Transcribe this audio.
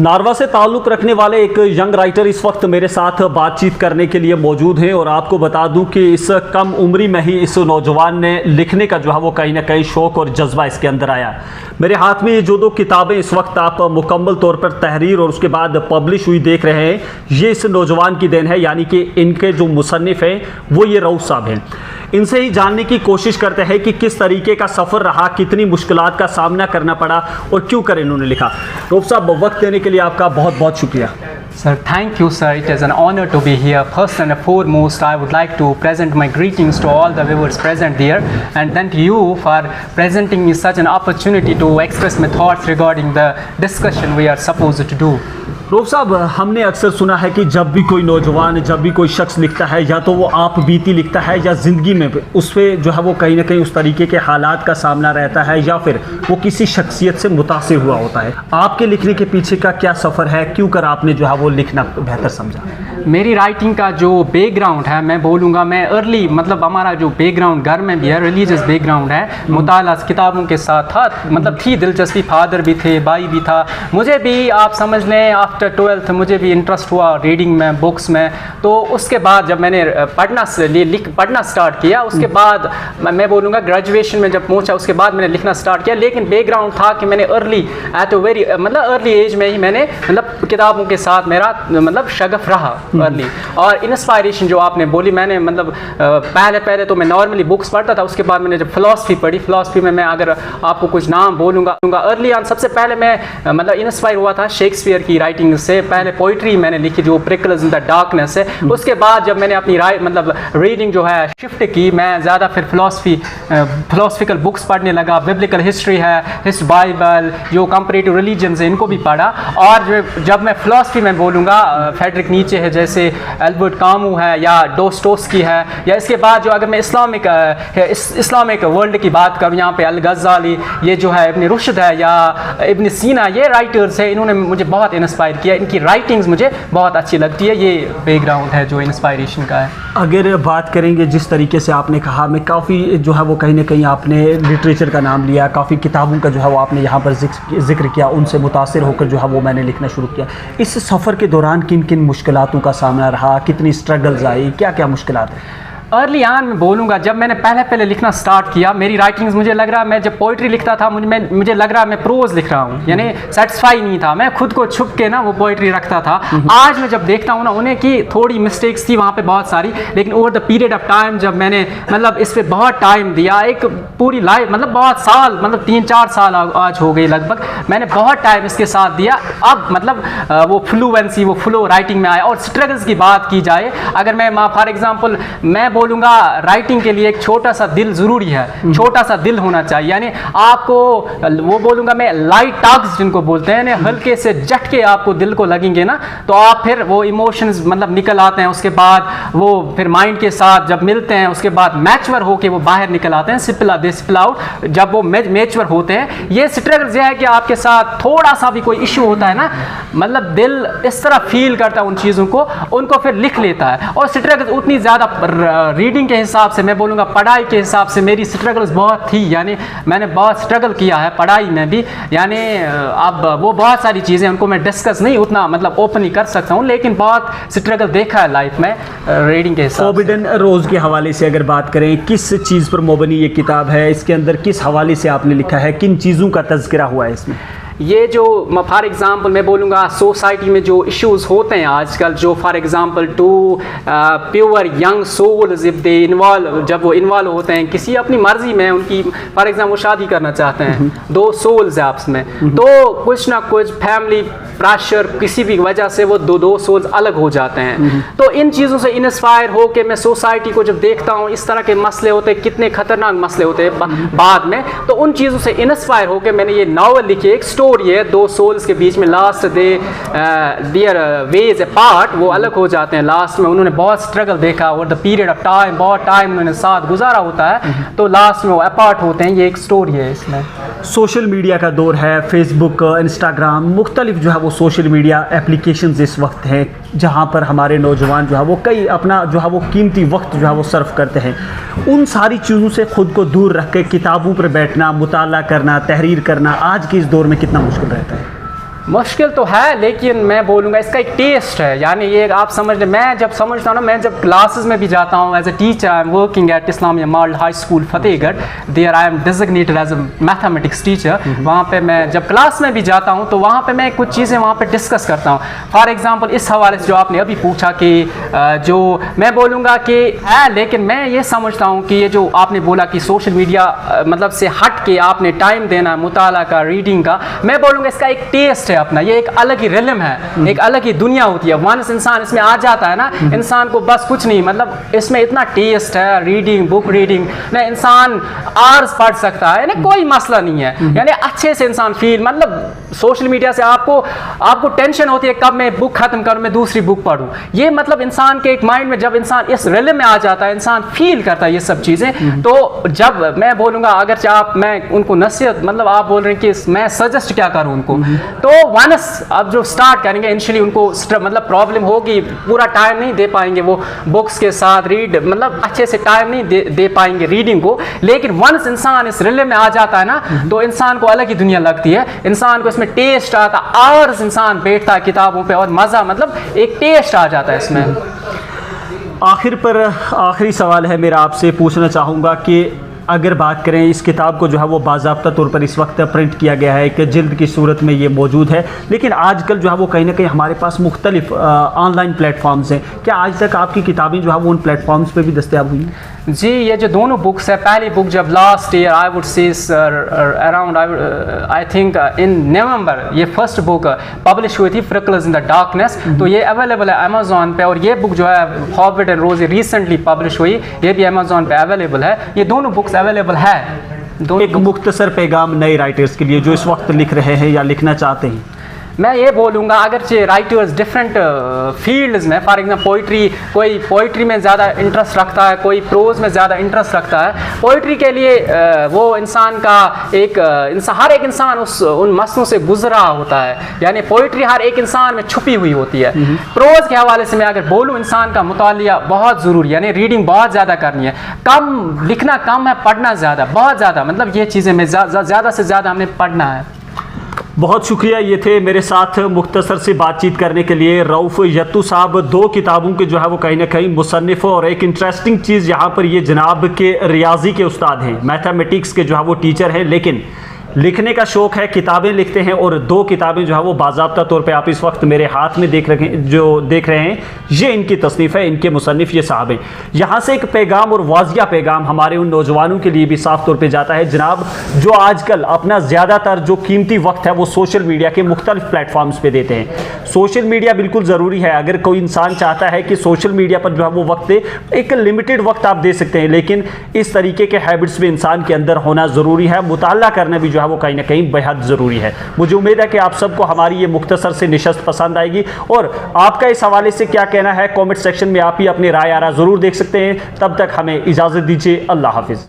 नारवा से ताल्लुक़ रखने वाले एक यंग राइटर इस वक्त मेरे साथ बातचीत करने के लिए मौजूद हैं और आपको बता दूं कि इस कम उम्री में ही इस नौजवान ने लिखने का जो है वो कहीं ना कहीं शौक़ और जज्बा इसके अंदर आया। मेरे हाथ में ये जो दो किताबें इस वक्त आप मुकम्मल तौर पर तहरीर और उसके बाद पब्लिश हुई देख रहे हैं, ये इस नौजवान की देन है, यानी कि इनके जो मुसन्निफ़ हैं वो ये रऊफ़ साहब हैं। इनसे ही जानने की कोशिश करते हैं कि किस तरीके का सफ़र रहा, कितनी मुश्किलात का सामना करना पड़ा और क्यों कर इन्होंने लिखा। रऊफ़ साहब, वक्त देने के लिए आपका बहुत बहुत शुक्रिया। Sir, thank you, sir. It is an honor to be here. First and foremost, I would like to present my greetings to all the viewers present there, and then to you for presenting me such an opportunity to express my thoughts regarding the discussion we are supposed to do. Rauf साहब, हमने अक्सर सुना है कि जब भी कोई नौजवान, जब भी कोई शख्स लिखता है, या तो वो आप बीती लिखता है या ज़िंदगी में उस पर जो है वो कहीं ना कहीं उस तरीके के हालात का सामना रहता है, या फिर वो किसी शख्सियत से मुतासिर हुआ होता है। आपके लिखने के पीछे का क्या सफ़र है, क्यों कर आपने जो है वो लिखना बेहतर समझा? मेरी राइटिंग का जो बैकग्राउंड है, मैं बोलूँगा, मैं अर्ली मतलब हमारा जो बैकग्राउंड घर में भी है, रिलीजियस बैकग्राउंड है, मुताला किताबों के साथ था, मतलब थी दिलचस्पी, फादर भी थे, भाई भी था, मुझे भी आप समझ लें आफ्टर 12th मुझे भी इंटरेस्ट हुआ रीडिंग में, बुक्स में। तो उसके बाद जब मैंने पढ़ना स्टार्ट किया, उसके बाद मैं बोलूँगा ग्रेजुएशन में जब पहुँचा उसके बाद मैंने लिखना स्टार्ट किया। लेकिन बैकग्राउंड था कि मैंने अर्ली एट अ वेरी मतलब अर्ली एज में ही मैंने मतलब किताबों के साथ मेरा मतलब शगफ रहा अर्ली। और इंस्पायरेशन जो आपने बोली, मैंने मतलब पहले तो मैं नॉर्मली बुक्स पढ़ता था, उसके बाद मैंने जब फ़िलासफ़ी पढ़ी, फ़िलासफ़ी में मैं अगर आपको कुछ नाम बोलूँगा अर्ली ऑन सबसे पहले मैं मतलब इंस्पायर हुआ था शेक्सपियर की राइटिंग से। पहले पोइट्री मैंने लिखी जो प्रिकल्स इन द डार्कनेस है। उसके बाद जब मैंने अपनी मतलब रीडिंग जो है शिफ्ट की, मैं ज़्यादा फिर फ़िलासफ़िकल बुक्स पढ़ने लगा, बिब्लिकल हिस्ट्री है, बाइबल, जो कंपैरेटिव रिलीजन्स है इनको भी पढ़ा। और जब मैं फ़िलासफ़ी में बोलूँगा, फ्रेडरिक नीचे है, जैसे एल्बर्ट कामू है, या डोस्टोस्की है, या इसके बाद जो अगर मैं इस्लामिक वर्ल्ड की बात करूँ, यहाँ पे अल गज़ाली, ये जो है इब्न रुश्द है, या इब्न सीना, ये राइटर्स है, इन्होंने मुझे बहुत इंस्पायर किया, इनकी राइटिंग्स मुझे बहुत अच्छी लगती है। ये बैकग्राउंड है जो इंस्पायरेशन का है। अगर बात करेंगे जिस तरीके से आपने कहा, मैं काफ़ी जो है वो कहीं ना कहीं आपने लिटरेचर का नाम लिया, काफ़ी किताबों का जो है वो आपने यहाँ पर जिक्र किया, उनसे मुतासिर होकर जो है वो मैंने लिखना शुरू किया। इस सफ़र के दौरान किन किन मुश्किलातों का सामना रहा, कितनी स्ट्रगल्स आई, क्या क्या मुश्किलात हैं? अर्ली ऑन में बोलूँगा, जब मैंने पहले लिखना स्टार्ट किया, मेरी राइटिंग्स मुझे लग रहा, मैं जब पोइट्री लिखता था मुझे लग रहा मैं प्रोज लिख रहा हूँ, यानी सेटिस्फाई नहीं था, मैं खुद को छुप के ना वो पोइट्री रखता था। आज मैं जब देखता हूँ ना, उन्हें की थोड़ी मिस्टेक्स थी वहाँ पे बहुत सारी, लेकिन over the period of time जब मैंने मतलब इस पर बहुत टाइम दिया, एक पूरी लाइफ मतलब बहुत साल, मतलब 3-4 साल आज हो गई लगभग, मैंने बहुत टाइम इसके साथ दिया। अब मतलब वो फ्लुएंसी, वो फ्लो राइटिंग में आया। और स्ट्रगल्स की बात की जाए, अगर मैं फॉर एग्जाम्पल मैं बोलूँगा, राइटिंग के लिए एक छोटा सा दिल ज़रूरी है, छोटा सा दिल होना चाहिए, यानी आपको वो बोलूँगा मैं लाइट टॉक्स जिनको बोलते हैं, हल्के से झटके आपको दिल को लगेंगे ना, तो आप फिर वो इमोशंस मतलब निकल आते हैं, उसके बाद वो फिर माइंड के साथ जब मिलते हैं, उसके बाद मैच्योर होके वो बाहर निकल आते हैं, सिपिल आउट। जब वो मैच्योर होते हैं, ये स्ट्रगल यह है कि आपके साथ थोड़ा सा भी कोई इशू होता है ना, मतलब दिल इस तरह फील करता है उन चीज़ों को, उनको फिर लिख लेता है। और स्ट्रगल उतनी ज़्यादा रीडिंग के हिसाब से, मैं बोलूँगा पढ़ाई के हिसाब से मेरी स्ट्रगल्स बहुत थी, यानी मैंने बहुत स्ट्रगल किया है पढ़ाई में भी, यानी अब वो बहुत सारी चीज़ें उनको मैं डिस्कस नहीं उतना मतलब ओपनली कर सकता हूँ, लेकिन बहुत स्ट्रगल देखा है लाइफ में रीडिंग के हिसाब से। फॉरबिडन रोज़ के हवाले से अगर बात करें, किस चीज़ पर मबनी ये किताब है, इसके अंदर किस हवाले से आपने लिखा है, किन चीज़ों का तज़किरा हुआ है इसमें? ये जो फॉर एग्ज़ाम्पल मैं बोलूँगा सोसाइटी में जो इश्यूज़ होते हैं आजकल, जो for example to pure young souls if they involve, जब वो इन्वॉल्व होते हैं किसी अपनी मर्ज़ी में, उनकी फॉर एग्ज़ाम्पल वो शादी करना चाहते हैं, दो सोल्स है आपस में, तो कुछ ना कुछ फैमिली प्रेशर किसी भी वजह से वो दो सोल्स अलग हो जाते हैं। तो इन चीज़ों से इंस्पायर हो के मैं सोसाइटी को जब देखता हूँ, इस तरह के मसले होते हैं, कितने ख़तरनाक मसले होते हैं बाद में, तो उन चीज़ों से इंस्पायर हो के मैंने ये नावल लिखी। एक स्टोरी है दो सोल्स के बीच में, लास्ट देयर वेज अपार्ट, वो अलग हो जाते हैं लास्ट में। उन्होंने बहुत स्ट्रगल देखा over the period of time, बहुत टाइम उन्होंने साथ गुजारा होता है, तो लास्ट में वो अपार्ट होते हैं। ये एक स्टोरी है इसमें। सोशल मीडिया का दौर है, फेसबुक, इंस्टाग्राम, मुख्तलिफ जो है वो सोशल मीडिया एप्लीकेशंस इस वक्त हैं, जहाँ पर हमारे नौजवान जो है वो कई अपना जो है वो कीमती वक्त जो है वो सर्व करते हैं। उन सारी चीज़ों से ख़ुद को दूर रख के किताबों पर बैठना, मुताला करना, तहरीर करना आज के इस दौर में कितना मुश्किल रहता है? मुश्किल तो है, लेकिन मैं बोलूँगा इसका एक टेस्ट है। यानी ये आप समझ लें, मैं जब समझता हूँ ना, मैं जब क्लासेस में भी जाता हूँ as a teacher, I am working at Islamia model high school Fatehgarh, there I am designated as a mathematics teacher. वहाँ पे मैं जब क्लास में भी जाता हूँ तो वहाँ पे मैं कुछ चीज़ें वहाँ पे डिस्कस करता हूँ। फॉर एग्जांपल इस हवाले से जो आपने अभी पूछा कि जो मैं बोलूँगा कि है, लेकिन मैं ये समझता हूँ कि ये जो आपने बोला कि सोशल मीडिया मतलब से हट के आपने टाइम देना मुताला का, रीडिंग का, मैं बोलूँगा इसका एक टेस्ट है अपना, ये एक अलग ही रिलम है, एक अलग ही दुनिया होती है। वंस इंसान इसमें आ जाता है ना, इंसान को बस कुछ नहीं, मतलब इसमें इतना टेस्ट है, रीडिंग, बुक रीडिंग ना, इंसान आवर्स पढ़ सकता है ना, कोई मसला नहीं है। यानी अच्छे से इंसान फील, मतलब सोशल मीडिया से आपको टेंशन होती है कब मैं बुक खत्म करूँ, मैं दूसरी बुक पढ़ूँ, ये मतलब इंसान के एक माइंड में जब इंसान इस रिलम में आ जाता है, इंसान फील करता है ये सब चीज़ें। तो जब मैं बोलूँगा अगर आप, मैं उनको नसीहत, मतलब आप बोल रहे हैं कि मैं सजेस्ट क्या करूँ उनको, तो वंस अब जो स्टार्ट करेंगे इनिशियली उनको मतलब प्रॉब्लम होगी, पूरा टाइम नहीं दे पाएंगे वो बुक्स के साथ रीड, मतलब अच्छे से टाइम नहीं दे पाएंगे रीडिंग को। लेकिन वंस इंसान इस रिले में आ जाता है ना, तो इंसान को अलग ही दुनिया लगती है, इंसान को इसमें टेस्ट आता, आवर्स इंसान बैठता है किताबों पे और मज़ा, मतलब एक टेस्ट आ जाता है इसमें। आखिरी सवाल है मेरा, आपसे पूछना चाहूँगा कि अगर बात करें इस किताब को जो है वो बाज़ाब्ता तौर पर इस वक्त प्रिंट किया गया है, एक जिल्द की सूरत में ये मौजूद है, लेकिन आजकल जो है वो कहीं ना कहीं हमारे पास मुख्तलिफ ऑनलाइन प्लेटफॉर्म्स हैं, क्या आज तक आपकी किताबें जो है वो उन प्लेटफॉर्म्स पे भी दस्तयाब हुई हैं? जी, ये जो दोनों बुक्स है, पहली बुक जब last year I would say around I think in November, ये फर्स्ट बुक पब्लिश हुई थी, फ्रिकल्स इन द डार्कनेस, तो ये अवेलेबल है अमेजोन पे। और ये बुक जो है Hobbit and Rose recently publish हुई, ये भी अमेजोन पे अवेलेबल है। ये दोनों बुक्स अवेलेबल है। एक मुख्तसर पैगाम नए राइटर्स के लिए जो इस वक्त लिख रहे हैं या लिखना चाहते हैं? मैं ये बोलूँगा, अगरचे राइटर्स डिफरेंट फील्ड्स में, फॉर एग्जांपल पोइट्री, कोई पोइट्री में ज़्यादा इंटरेस्ट रखता है, कोई प्रोज में ज़्यादा इंटरेस्ट रखता है, पोइट्री के लिए वो इंसान का एक हर एक इंसान उन मसलों से गुजरा होता है, यानी पोइट्री हर एक इंसान में छुपी हुई होती है। प्रोज के हवाले से मैं अगर बोलूँ, इंसान का मुतालिया बहुत ज़रूरी है, यानी रीडिंग बहुत ज़्यादा करनी है, कम लिखना कम है, पढ़ना ज़्यादा, बहुत ज़्यादा, मतलब ये चीज़ें में ज़्यादा से ज़्यादा हमने पढ़ना है। बहुत शुक्रिया, ये थे मेरे साथ मुख्तसर से बातचीत करने के लिए रऊफ़ यत्तू साहब। दो किताबों के जो है वो कहीं ना कहीं मुसन्निफ़, और एक इंटरेस्टिंग चीज़ यहाँ पर ये जनाब के रियाजी के उस्ताद हैं, मैथमेटिक्स के जो है वो टीचर हैं, लेकिन लिखने का शौक़ है, किताबें लिखते हैं, और दो किताबें जो है वो बाज़ाब्ता तौर पे आप इस वक्त मेरे हाथ में देख रहे हैं, ये इनकी तसनीफ़ है, इनके मुसन्निफ़ ये साहब हैं। यहाँ से एक पैगाम और वाजिया पैगाम हमारे उन नौजवानों के लिए भी साफ तौर पे जाता है जनाब, जो आजकल अपना ज़्यादातर जो कीमती वक्त है वो सोशल मीडिया के मुख्तलिफ प्लेटफॉर्म्स पर देते हैं। सोशल मीडिया बिल्कुल ज़रूरी है, अगर कोई इंसान चाहता है कि सोशल मीडिया पर जो है वो वक्त दे, एक लिमिटेड वक्त आप दे सकते हैं, लेकिन इस तरीके के हैबिट्स भी इंसान के अंदर होना ज़रूरी है। मुताला करना भी जो है वो कहीं ना कहीं बेहद ज़रूरी है। मुझे उम्मीद है कि आप सबको हमारी ये मुख्तसर से निशस्त पसंद आएगी, और आपका इस हवाले से क्या कहना है कमेंट सेक्शन में आप ही अपनी राय आरा ज़रूर देख सकते हैं। तब तक हमें इजाज़त दीजिए, अल्लाह हाफिज़।